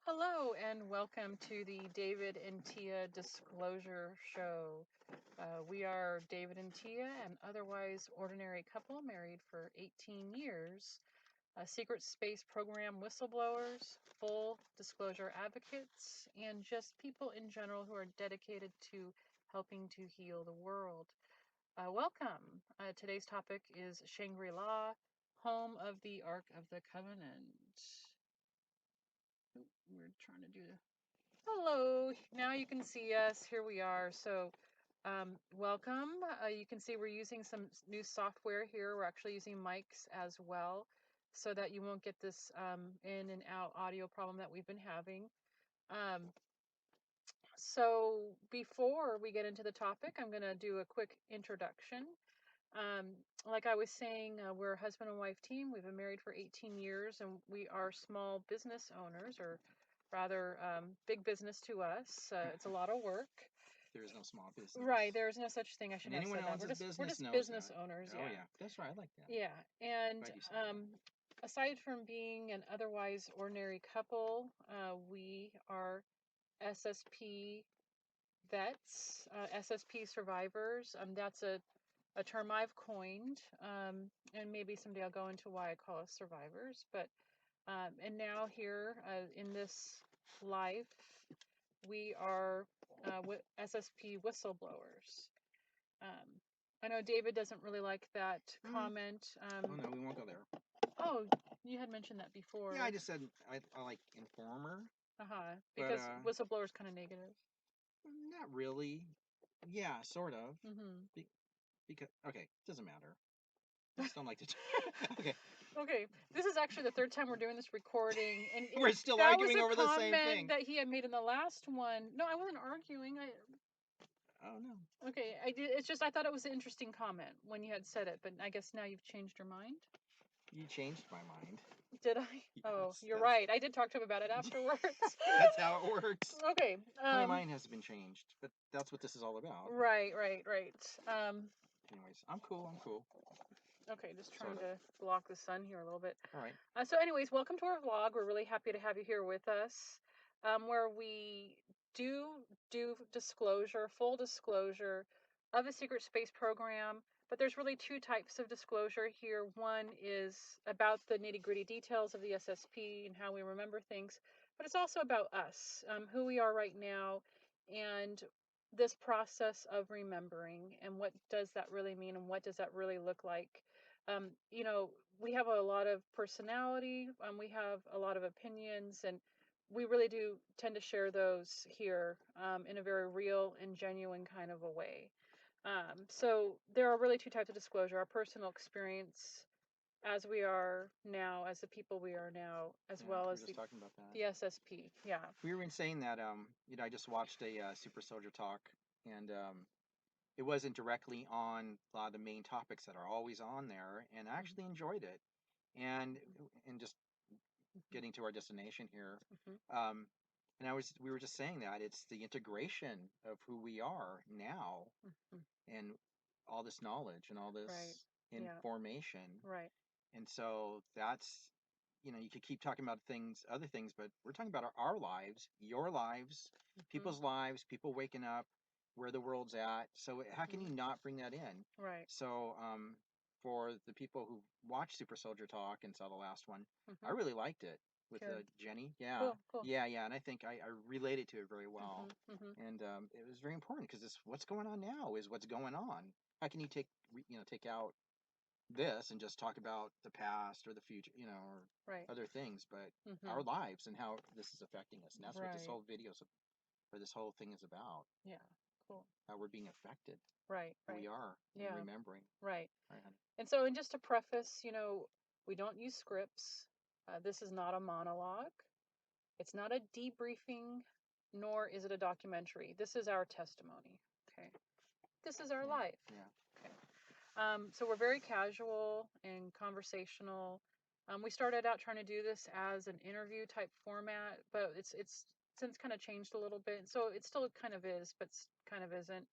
Hello and welcome to the David and Teah Disclosure Show. We are David and Teah, an otherwise ordinary couple married for 18 years, secret space program whistleblowers, full disclosure advocates, and just people in general who are dedicated to helping to heal the world. Welcome. Today's topic is Shangri-La, home of the Ark of the Covenant. We're trying to do Hello, now you can see us. Here we are. So, welcome. You can see we're using some new software here. We're actually using mics as well so that you won't get this in and out audio problem that we've been having. So, before we get into the topic, I'm going to do a quick introduction. Like I was saying, we're a husband and wife team. We've been married for 18 years and we are small business owners, or rather big business to us. It's a lot of work. There is no small business. Right, there's no such thing. I And shouldn't have anyone said who that. owns a business We're just knows business that. owners. Oh Yeah. yeah, that's right. I like that. Yeah, and Glad you said that. aside from being an otherwise ordinary couple, we are SSP vets, SSP survivors. That's a term I've coined, and maybe someday I'll go into why I call us survivors. But and now here in this life, we are SSP whistleblowers. Um, I know David doesn't really like that comment. Oh no, we won't go there. Oh, you had mentioned that before. Yeah, I just said I like informer. Because whistleblower is kind of negative. Not really. Yeah, sort of. Mm-hmm. Because okay, doesn't matter. I just don't like to. Okay. Okay, this is actually the third time we're doing this recording, and we're still arguing over the same thing. That was a comment that he had made in the last one. No, I wasn't arguing. Oh no. Okay, I did. It's just I thought it was an interesting comment when you had said it, but I guess now you've changed your mind. You changed my mind. Did I? Yes, oh, you're right. I did talk to him about it afterwards. That's how it works. Okay. My mind has been changed, but that's what this is all about. Right. Anyways, I'm cool. Okay, just trying to block the sun here a little bit. All right. So anyways, welcome to our vlog. We're really happy to have you here with us, where we do full disclosure of a secret space program. But there's really two types of disclosure here. One is about the nitty-gritty details of the SSP and how we remember things, but it's also about us, who we are right now, and this process of remembering, and what does that really mean, and what does that really look like. You know, we have a lot of personality, we have a lot of opinions, and we really do tend to share those here in a very real and genuine kind of a way. So there are really two types of disclosure: our personal experience as we are now, as the people we are now, as well as just talking about that. the SSP. Yeah. We were saying that I just watched a Super Soldier talk, and it wasn't directly on a lot of the main topics that are always on there, and I actually enjoyed it. And just getting to our destination here, and we were just saying that it's the integration of who we are now, and all this knowledge and all this information. Right. And so that's, you could keep talking about other things, but we're talking about our lives, your lives, people's lives, people waking up, where the world's at. So how can you not bring that in? Right. So for the people who watched Super Soldier Talk and saw the last one, I really liked it with Jenny. Yeah. Cool. Yeah. And I think I related to it very well. And it was very important because what's going on now is what's going on. How can you take out this and just talk about the past or the future, or other things, but our lives and how this is affecting us. And that's what this whole this whole thing is about. Yeah. Cool. How we're being affected. Right. We are. Yeah. Remembering. Right. Right, honey. And so, and just to preface, we don't use scripts. This is not a monologue. It's not a debriefing, nor is it a documentary. This is our testimony. Okay. This is our life. Yeah. Okay. So we're very casual and conversational. We started out trying to do this as an interview type format, but it's since kind of changed a little bit. So it still kind of is, but kind of isn't.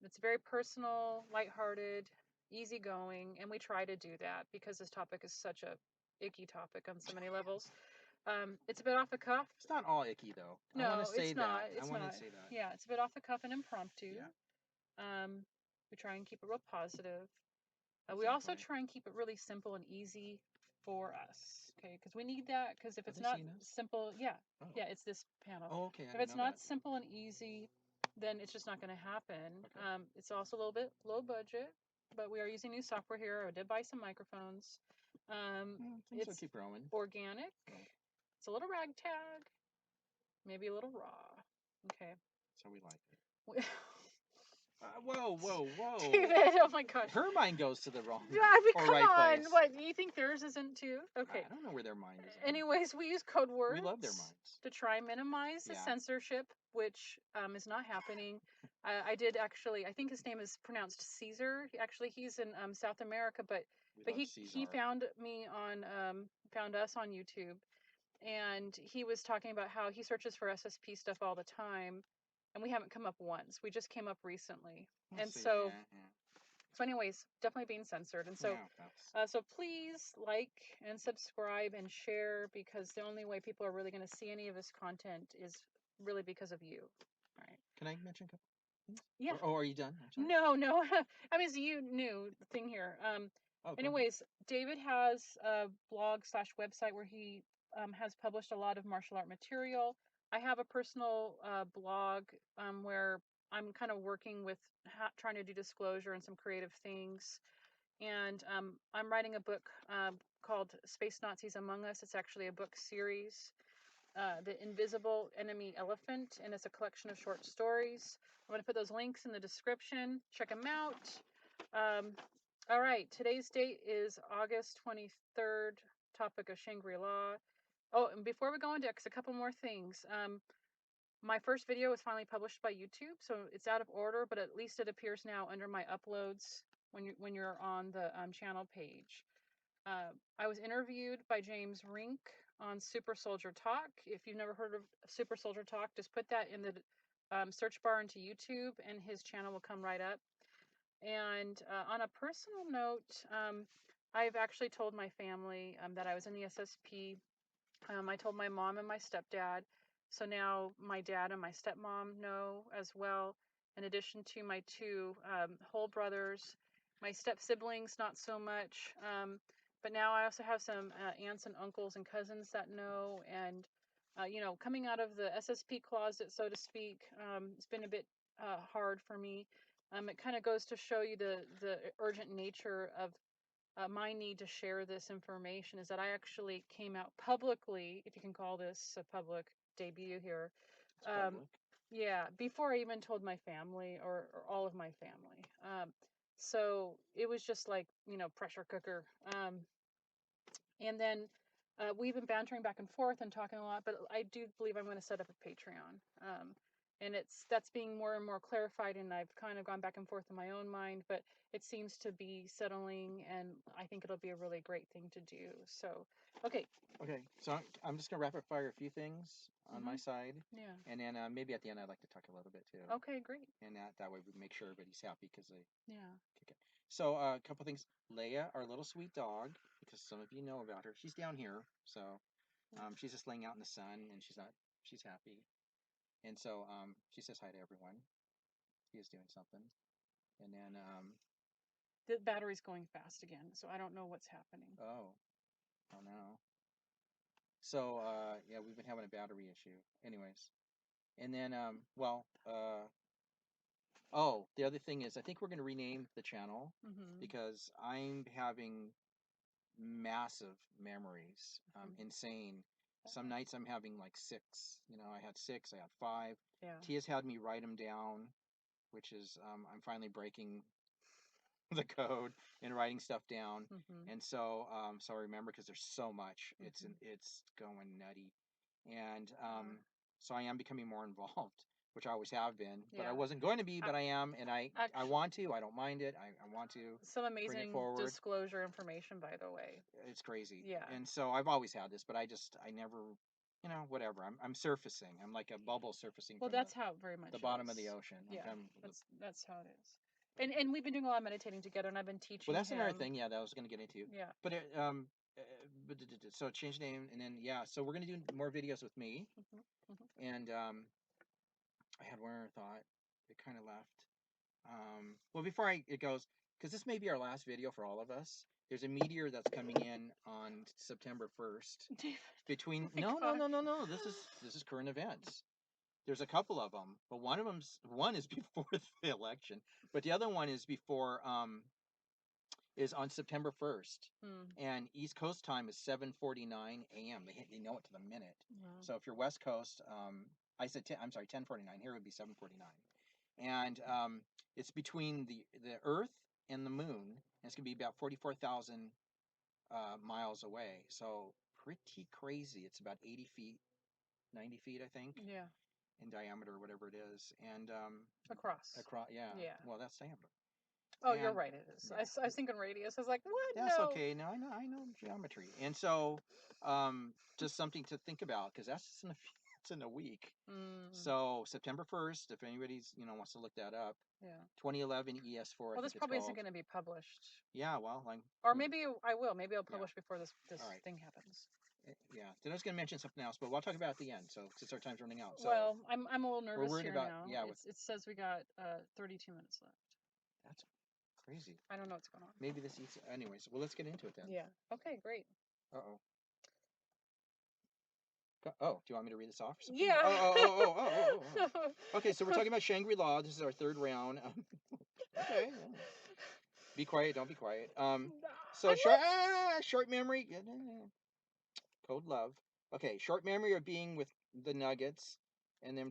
It's very personal, lighthearted, easygoing, and we try to do that because this topic is such a icky topic on so many levels. It's a bit off the cuff. It's not all icky though. No, I want to say it's not. that. I want to say that. Yeah, it's a bit off the cuff and impromptu. Yeah. We try and keep it real positive. Exactly. We also try and keep it really simple and easy for us, okay? Because we need that. Because if it's not simple, yeah, it's this panel. Oh, okay. If it's not simple and easy, then it's just not going to happen. Okay. It's also a little bit low budget, but we are using new software here. I did buy some microphones. Things will keep growing. Organic. Oh. It's a little ragtag, maybe a little raw. Okay. So we like it. Whoa. David, oh my gosh. Her mind goes to the wrong or right place. What, you think theirs isn't too? Okay. I don't know where their mind is. Anyways, we use code words. We love their minds. To try and minimize the censorship, which is not happening. I did actually, I think his name is pronounced Caesar. Actually, he's in South America, but he found me on, found us on YouTube. And he was talking about how he searches for SSP stuff all the time. And we haven't come up once. We just came up recently. So anyways, definitely being censored. And so, so please like and subscribe and share, because the only way people are really going to see any of this content is really because of you. All right. Can I mention a couple? Yeah. Or are you done? No. I mean, it's a new thing here. Anyways, David has a blog/website where he has published a lot of martial art material. I have a personal blog where I'm kind of working with trying to do disclosure and some creative things. And I'm writing a book called Space Nazis Among Us. It's actually a book series, The Invisible Enemy Elephant, and it's a collection of short stories. I'm going to put those links in the description. Check them out. All right, today's date is August 23rd, topic of Shangri-La. Oh, and before we go into X, a couple more things. My first video was finally published by YouTube, so it's out of order, but at least it appears now under my uploads when you're on the channel page. I was interviewed by James Rink on Super Soldier Talk. If you've never heard of Super Soldier Talk, just put that in the search bar into YouTube, and his channel will come right up. And on a personal note, I've actually told my family that I was in the SSP. I told my mom and my stepdad. So now my dad and my stepmom know as well, in addition to my two whole brothers. My step siblings, not so much. But now I also have some aunts and uncles and cousins that know. And, coming out of the SSP closet, so to speak, it's been a bit hard for me. It kind of goes to show you the urgent nature of my need to share this information, is that I actually came out publicly, if you can call this a public debut here. Yeah, before I even told my family or all of my family. So it was just like, pressure cooker. And then we've been bantering back and forth and talking a lot, but I do believe I'm going to set up a Patreon. And that's being more and more clarified, and I've kind of gone back and forth in my own mind, but it seems to be settling, and I think it'll be a really great thing to do. So, okay. Okay, so I'm just going to rapid fire a few things on my side. Yeah. And then maybe at the end I'd like to talk a little bit too. Okay, great. And that way we make sure everybody's happy because they... Yeah. Okay. So a couple things. Leia, our little sweet dog, because some of you know about her, she's down here. So she's just laying out in the sun, and she's happy. And so she says hi to everyone. He is doing something. And then the battery's going fast again, so I don't know what's happening. Oh no. So yeah, we've been having a battery issue. Anyways. And then oh, the other thing is I think we're going to rename the channel because I'm having massive memories. Insane. Some nights I'm having like 6. I had 6, I had 5. Yeah. Tia's had me write them down, which is I'm finally breaking the code and writing stuff down. And so so I remember, because there's so much. It's going nutty. And so I am becoming more involved, which I always have been, but I wasn't going to be, but I am, and I want to. I don't mind it. I want to. Some amazing disclosure information, by the way. It's crazy. Yeah. And so I've always had this, but I never, whatever. I'm surfacing. I'm like a bubble surfacing. Well, that's how it very much the bottom of the ocean. Yeah. That's how it is. And we've been doing a lot of meditating together, and I've been teaching. Well, that's another thing. Yeah, that I was going to get into. Yeah. But so change name, and then yeah. So we're gonna do more videos with me, and I had one other thought. It kind of left. Well, before it goes, because this may be our last video for all of us. There's a meteor that's coming in on September 1st. Between no. This is current events. There's a couple of them, but one is before the election, but the other one is before is on September 1st. And East Coast time is 7:49 a.m. They know it to the minute. Wow. So if you're West Coast, I said I'm sorry, 10:49. Here it would be 7:49. And it's between the Earth and the moon. And it's gonna be about 44,000 miles away. So pretty crazy. It's about 80 feet, 90 feet, I think. Yeah. In diameter, whatever it is, and across. Yeah. Yeah. Well, that's diameter. Oh, you're right. It is. Yeah. I was thinking radius. I was like, what? That's no. Okay. No, I know geometry, and so just something to think about, because that's it's in a week. So September 1st, if anybody's wants to look that up. Yeah. 2011 ES4. Well, this probably isn't going to be published. Yeah. Well, or maybe I will. Maybe I'll publish before this thing happens. Yeah. Then I was going to mention something else, but we'll talk about it at the end. So since our time's running out. So well, I'm a little nervous here about, now. Yeah. It says we got 32 minutes left. That's crazy. I don't know what's going on. Maybe this eats. Anyways, well, let's get into it then. Yeah. Okay. Great. Uh-oh. Oh, do you want me to read this off? Or something? Yeah. Oh. Okay, so we're talking about Shangri-La. This is our third round. Okay. Yeah. Be quiet. Don't be quiet. So short memory. Code love. Okay, short memory of being with the Nuggets, and them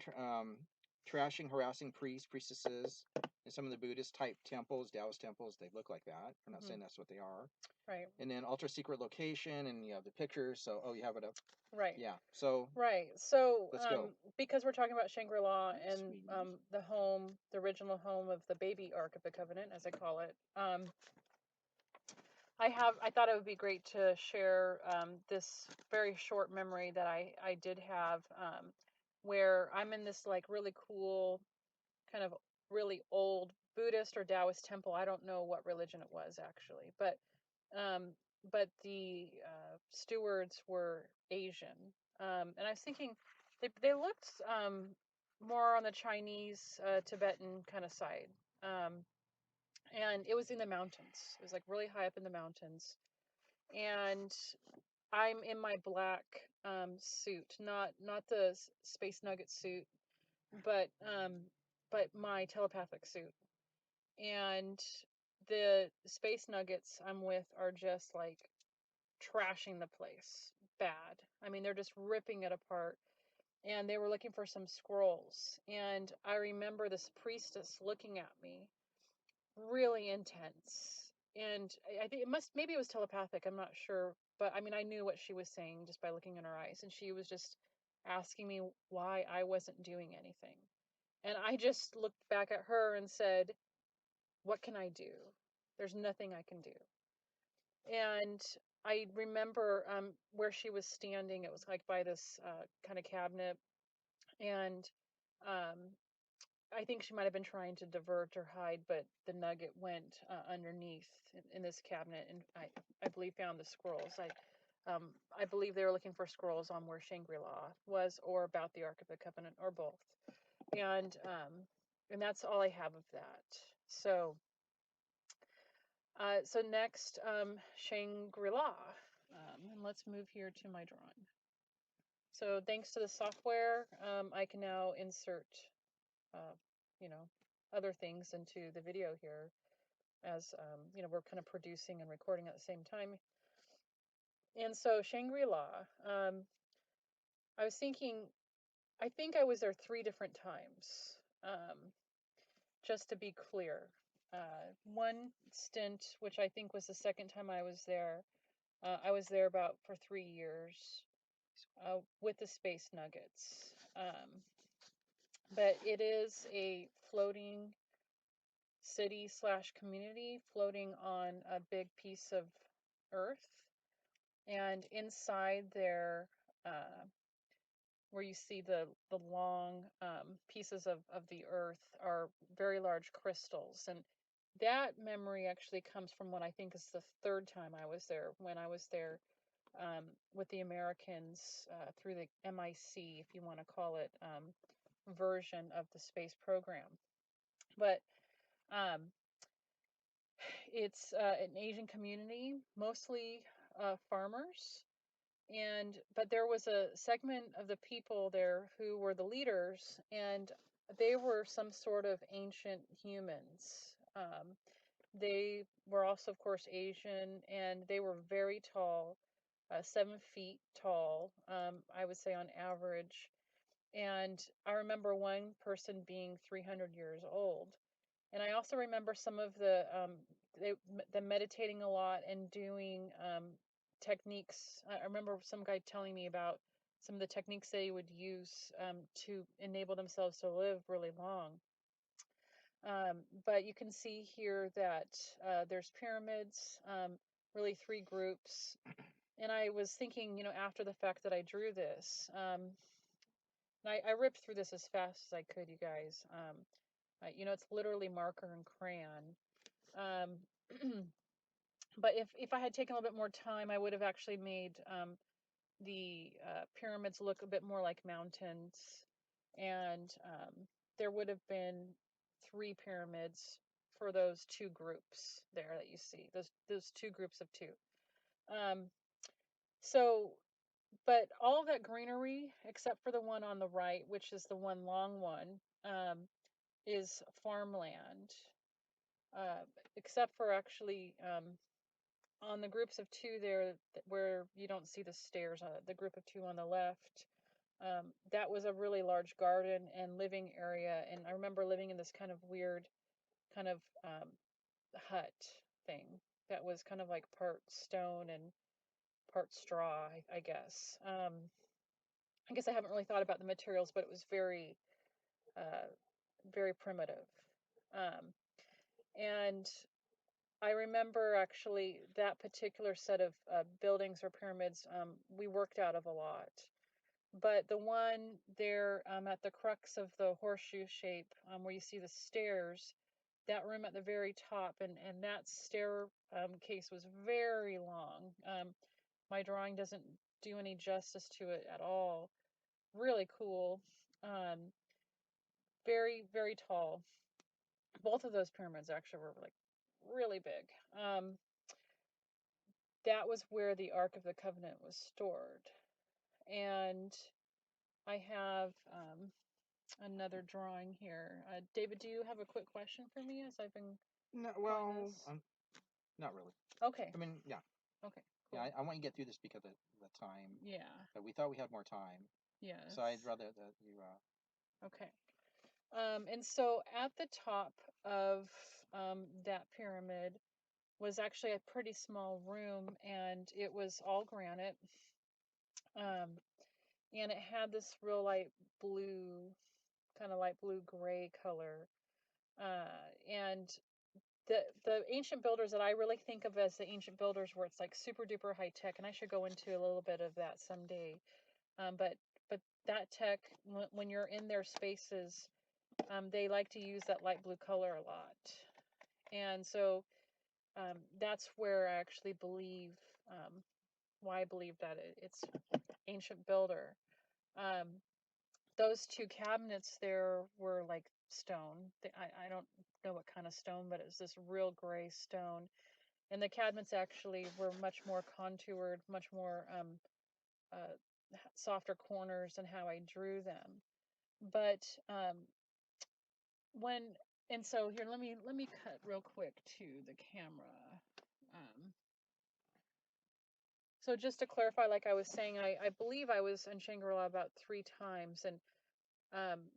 trashing, harassing priests, priestesses, and some of the Buddhist type temples, Taoist temples. They look like that. I'm not saying that's what they are. Right. And then ultra secret location, and you have the pictures. So you have it up. Right. Yeah. So. Right. So let's go. Because we're talking about Shangri-La and the original home of the baby Ark of the Covenant, as I call it. I thought it would be great to share this very short memory that I did have, where I'm in this like really cool, kind of really old Buddhist or Taoist temple. I don't know what religion it was actually, but the stewards were Asian, and I was thinking they looked more on the Chinese, Tibetan kind of side. And it was in the mountains. It was like really high up in the mountains. And I'm in my black suit, not the Space Nugget suit, but my telepathic suit. And the Space Nuggets I'm with are just like trashing the place bad. I mean, they're just ripping it apart. And they were looking for some scrolls. And I remember this priestess looking at me really intense. And I think maybe it was telepathic, I'm not sure, but I mean, I knew what she was saying just by looking in her eyes, and she was just asking me why I wasn't doing anything. And I just looked back at her and said, what can I do? There's nothing I can do. And I remember where she was standing, it was like by this kind of cabinet, and um, I think she might have been trying to divert or hide, but the nugget went underneath in this cabinet, and I believe found the scrolls. I believe they were looking for scrolls on where Shangri-La was, or about the Ark of the Covenant, or both. And that's all I have of that. So next, Shangri-La, and let's move here to my drawing. So thanks to the software, I can now insert other things into the video here, as we're kind of producing and recording at the same time. And so Shangri-La, I was thinking, I think I was there 3 different times, just to be clear. One stint, which I think was the second time I was there about for 3 years with the Space Nuggets. But it is a floating city / community floating on a big piece of earth. And inside there, where you see the long pieces of the earth, are very large crystals. And that memory actually comes from what I think is the 3rd time I was there. When I was there with the Americans through the MIC, if you want to call it, version of the space program. But um, it's an Asian community, mostly farmers. But there was a segment of the people there who were the leaders, and they were some sort of ancient humans. They were also, of course, Asian, and they were very tall, 7 feet tall, I would say on average. And I remember one person being 300 years old. And I also remember some of the meditating a lot and doing techniques. I remember some guy telling me about some of the techniques they would use to enable themselves to live really long. But you can see here that there's pyramids, really three groups. And I was thinking, after the fact that I drew this, I ripped through this as fast as I could, you guys. It's literally marker and crayon. Um, but if I had taken a little bit more time, I would have actually made the pyramids look a bit more like mountains, and there would have been 3 pyramids for those 2 groups there that you see. Those 2 groups of 2. Um, so, but all of that greenery, except for the one on the right, which is the one long one, is farmland. Uh, except for actually on the groups of 2 there where you don't see the stairs, the group of 2 on the left, that was a really large garden and living area. And I remember living in this kind of weird kind of hut thing that was kind of like part stone and part straw, I guess. I guess I haven't really thought about the materials, but it was very, uh, very primitive. Um, and I remember actually that particular set of buildings or pyramids we worked out of a lot. But the one there at the crux of the horseshoe shape where you see the stairs, that room at the very top, and that stair case was very long. My drawing doesn't do any justice to it at all. Really cool. Um, very, very tall. Both of those pyramids actually were like really big. That was where the Ark of the Covenant was stored. And I have another drawing here. David, do you have a quick question for me as I've been No, well, not really. Okay. I mean, yeah. Okay, cool. Yeah, I want you to get through this because of the time. Yeah. But we thought we had more time. Yes. So I'd rather that you. Okay. And so at the top of that pyramid was actually a pretty small room, and it was all granite. Um, and it had this real light blue, kind of light blue gray color. And the ancient builders that I really think of as the ancient builders, where it's like super duper high tech, and I should go into a little bit of that someday. But that tech, when you're in their spaces, they like to use that light blue color a lot, and so that's where I actually believe why I believe that it's ancient builder. Um, those 2 cabinets there were like stone. I don't know what kind of stone, but it was this real gray stone. And the cabinets actually were much more contoured, much more uh, softer corners than how I drew them. But when and so here, let me cut real quick to the camera. Um, so just to clarify, like I was saying, I believe I was in Shangri-La about 3 times, and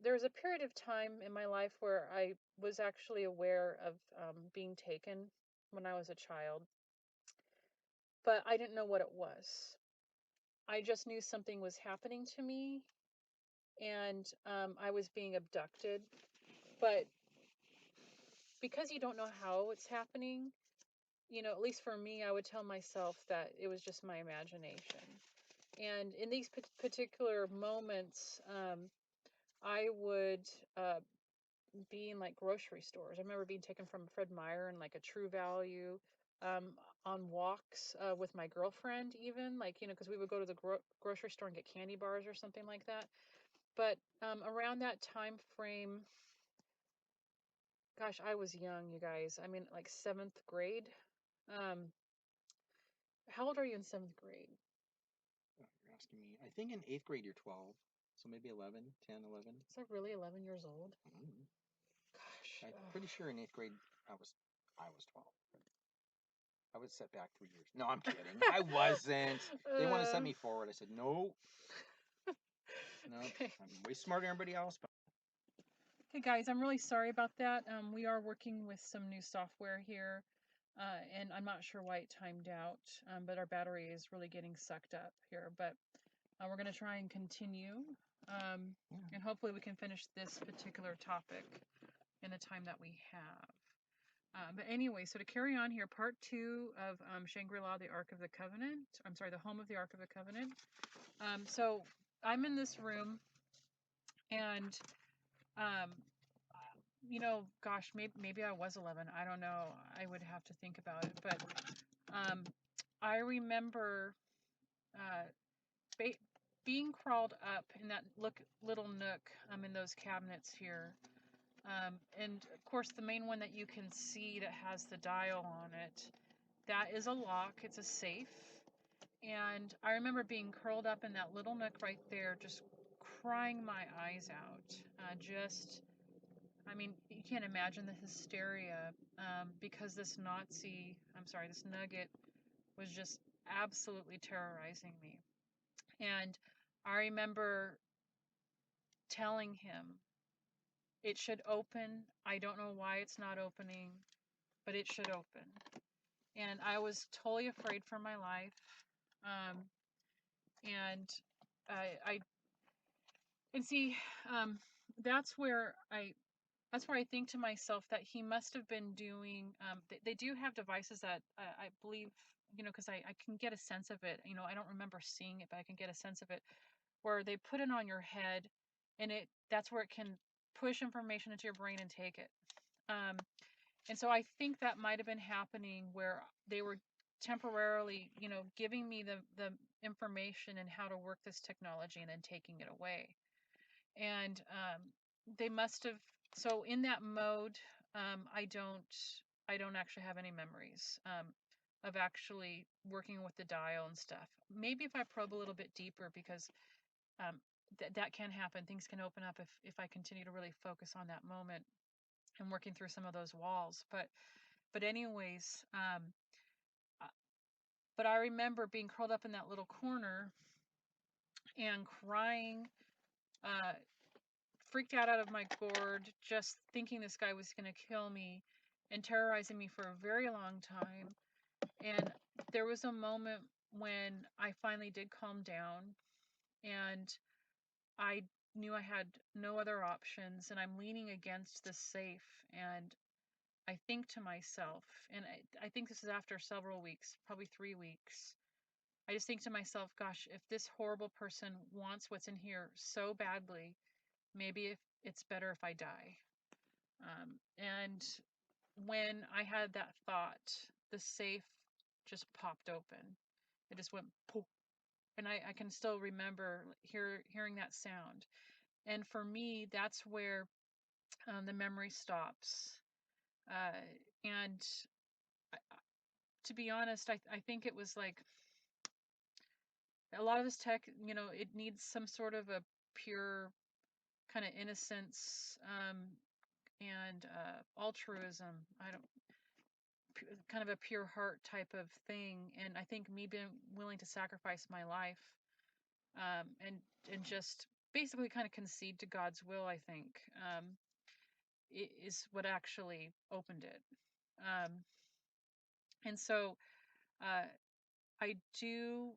there was a period of time in my life where I was actually aware of being taken when I was a child, but I didn't know what it was. I just knew something was happening to me, and I was being abducted. But because you don't know how it's happening, at least for me, I would tell myself that it was just my imagination. And in these particular moments, I would be in like grocery stores. I remember being taken from Fred Meyer and like a True Value. on walks with my girlfriend, even like, because we would go to the grocery store and get candy bars or something like that. But around that time frame, gosh, I was young, you guys. I mean, like 7th grade. Um, how old are you in 7th grade? Oh, you're asking me. I think in 8th grade you're 12, so maybe 11, 10, 11. Is that really 11 years old? Mm-hmm. Gosh. I'm pretty sure in 8th grade I was 12. I was set back 3 years. No, I'm kidding. I wasn't. They want to set me forward. I said no. Nope. Okay. I'm way smarter than everybody else. But hey guys, I'm really sorry about that. We are working with some new software here, and I'm not sure why it timed out. But our battery is really getting sucked up here. But we're going to try and continue, and hopefully we can finish this particular topic in the time that we have. But anyway, so to carry on here, part 2 of Shangri-La, the Ark of the Covenant. I'm sorry, the home of the Ark of the Covenant. So I'm in this room, and gosh, maybe I was 11. I don't know. I would have to think about it. But I remember being crawled up in that little nook in those cabinets here. And of course, the main one that you can see that has the dial on it, that is a lock. It's a safe. And I remember being curled up in that little nook right there, just crying my eyes out. I mean, you can't imagine the hysteria because this this nugget was just absolutely terrorizing me. And I remember telling him, it should open. I don't know why it's not opening, but it should open. And I was totally afraid for my life. Um, and I and see, that's where I think to myself that he must have been doing. They do have devices that I believe, because I can get a sense of it. I don't remember seeing it, but I can get a sense of it, where they put it on your head, and that's where it can push information into your brain and take it. Um, and so I think that might have been happening where they were temporarily, giving me the information and how to work this technology and then taking it away. And they must have. So in that mode, I don't actually have any memories of actually working with the dial and stuff. Maybe if I probe a little bit deeper, because that can happen. Things can open up if I continue to really focus on that moment and working through some of those walls. But anyways, but I remember being curled up in that little corner and crying, uh, freaked out of my gourd, just thinking this guy was going to kill me and terrorizing me for a very long time. And there was a moment when I finally did calm down, and I knew I had no other options, and I'm leaning against the safe, and I think to myself, and I think this is after several weeks, probably 3 weeks. I just think to myself, gosh, if this horrible person wants what's in here so badly, maybe if it's better if I die. And when I had that thought, the safe just popped open. It just went poof. And I can still remember hearing that sound. And for me, that's where the memory stops. Uh, and to be honest, I think it was like a lot of this tech, it needs some sort of a pure kind of innocence and altruism. I don't kind of a pure heart type of thing. And I think me being willing to sacrifice my life and just basically kind of concede to God's will, I think, is what actually opened it. Um, and so uh, I do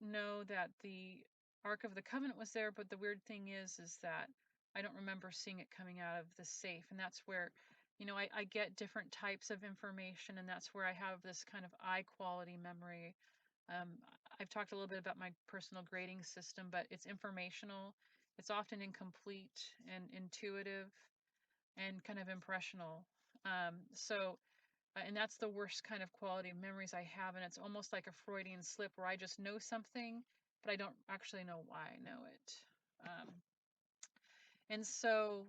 know that the Ark of the Covenant was there, but the weird thing is that I don't remember seeing it coming out of the safe. And that's where, I get different types of information, and that's where I have this kind of eye quality memory. Um, I've talked a little bit about my personal grading system, but it's informational. It's often incomplete and intuitive and kind of impressional. So and that's the worst kind of quality of memories I have, and it's almost like a Freudian slip where I just know something, but I don't actually know why I know it. And so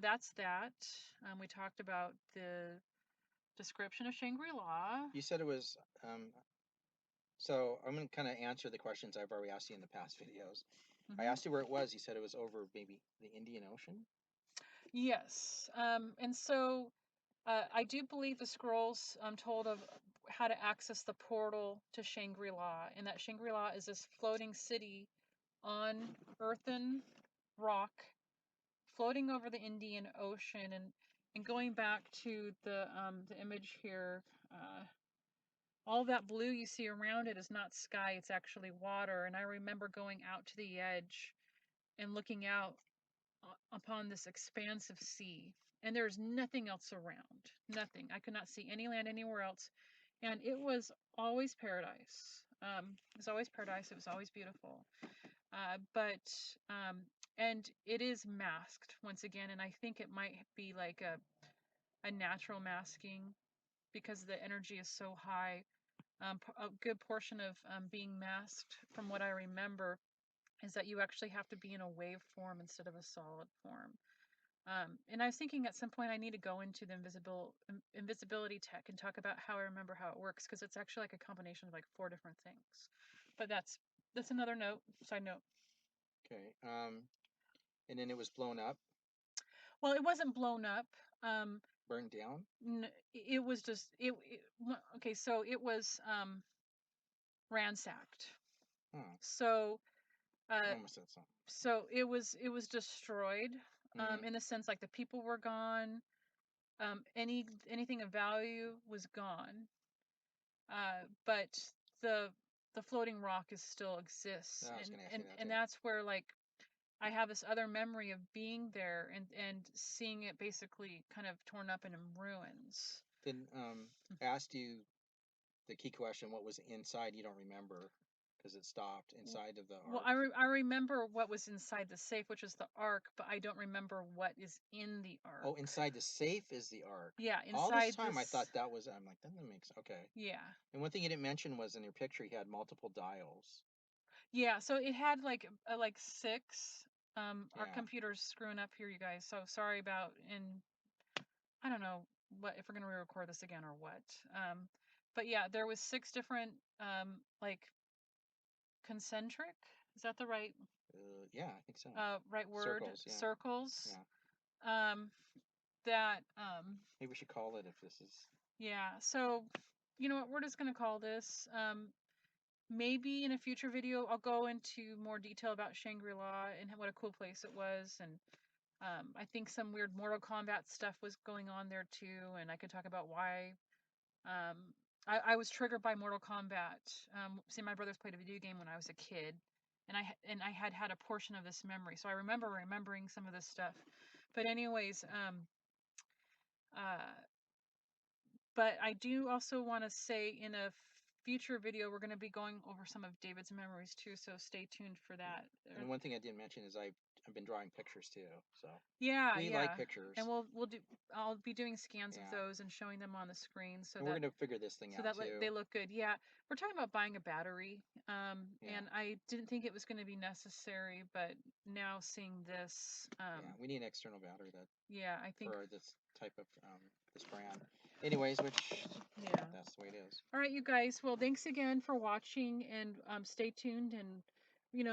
that's that. We talked about the description of Shangri-La. You said it was so I'm going to kind of answer the questions I've already asked you in the past videos. I asked you where it was. You said it was over maybe the Indian Ocean. Yes. And so I do believe the scrolls told of how to access the portal to Shangri-La, and that Shangri-La is this floating city on earthen rock floating over the Indian Ocean. And going back to the image here, all that blue you see around it is not sky, it's actually water. And I remember going out to the edge and looking out upon this expansive sea, and there's nothing else around. Nothing. I could not see any land anywhere else, and it was always paradise. It was always paradise. It was always beautiful. But and it is masked once again, and I think it might be like a natural masking because the energy is so high. A good portion of being masked, from what I remember, is that you actually have to be in a wave form instead of a solid form. And I was thinking at some point I need to go into the invisibility tech and talk about how I remember how it works, because it's actually like a combination of like 4 different things. But that's another side note. Okay. And then it was blown up. Well, it wasn't blown up. Burned down. It was just okay. So it was ransacked. Oh. So I almost said something. So it was destroyed. In the sense like the people were gone. Anything of value was gone. But the floating rock is still exists, I was going to ask you that and too. that's where like I have this other memory of being there and seeing it basically kind of torn up and in ruins. Then asked you the key question: what was inside? You don't remember because it stopped inside of the Well, ark. I remember what was inside the safe, which is the ark, but I don't remember what is in the ark. Oh, inside the safe is the ark. Yeah, All this inside time I this. thought that was. I'm like, that doesn't make sense. Okay. Yeah. And one thing you didn't mention was in your picture he had multiple dials. Yeah, so it had like 6. Our Yeah. computer's screwing up here, you guys. So sorry about, and I don't know what if we're gonna re-record this again or what. But yeah, there was 6 different like concentric. Is that the right Yeah, I think so. right word? Circles. Yeah. Circles. Yeah. Um, that Maybe we should call it if this is. Yeah. So you know what? We're just gonna call this. Maybe in a future video I'll go into more detail about Shangri-La and what a cool place it was, and I think some weird Mortal Kombat stuff was going on there too, and I could talk about why I was triggered by Mortal Kombat. See, my brothers played a video game when I was a kid, and I had a portion of this memory, so I remember remembering some of this stuff. But anyways, uh, but I do also want to say in a future video we're going to be going over some of David's memories too, so stay tuned for that. And one thing I didn't mention is I've been drawing pictures too. So Yeah, we like yeah. pictures. And I'll be doing scans of Yeah. those and showing them on the screen so And we're that gonna figure this thing out they too. look good. Yeah. We're talking about buying a battery. Yeah. And I didn't think it was going to be necessary, but now seeing this, Yeah. We need an external battery that yeah, I think for this type of this brand. Anyways, which yeah. that's the way it is. All right, you guys. Well, thanks again for watching, and stay tuned. And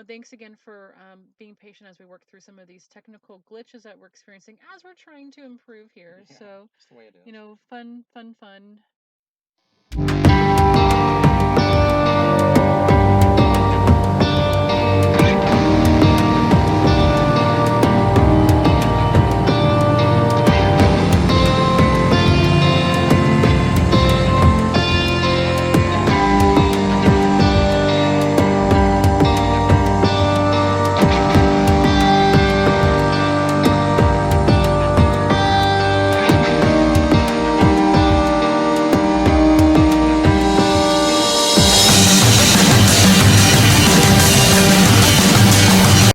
thanks again for being patient as we work through some of these technical glitches that we're experiencing as we're trying to improve here. Yeah, So, just the way it is. fun, fun, fun.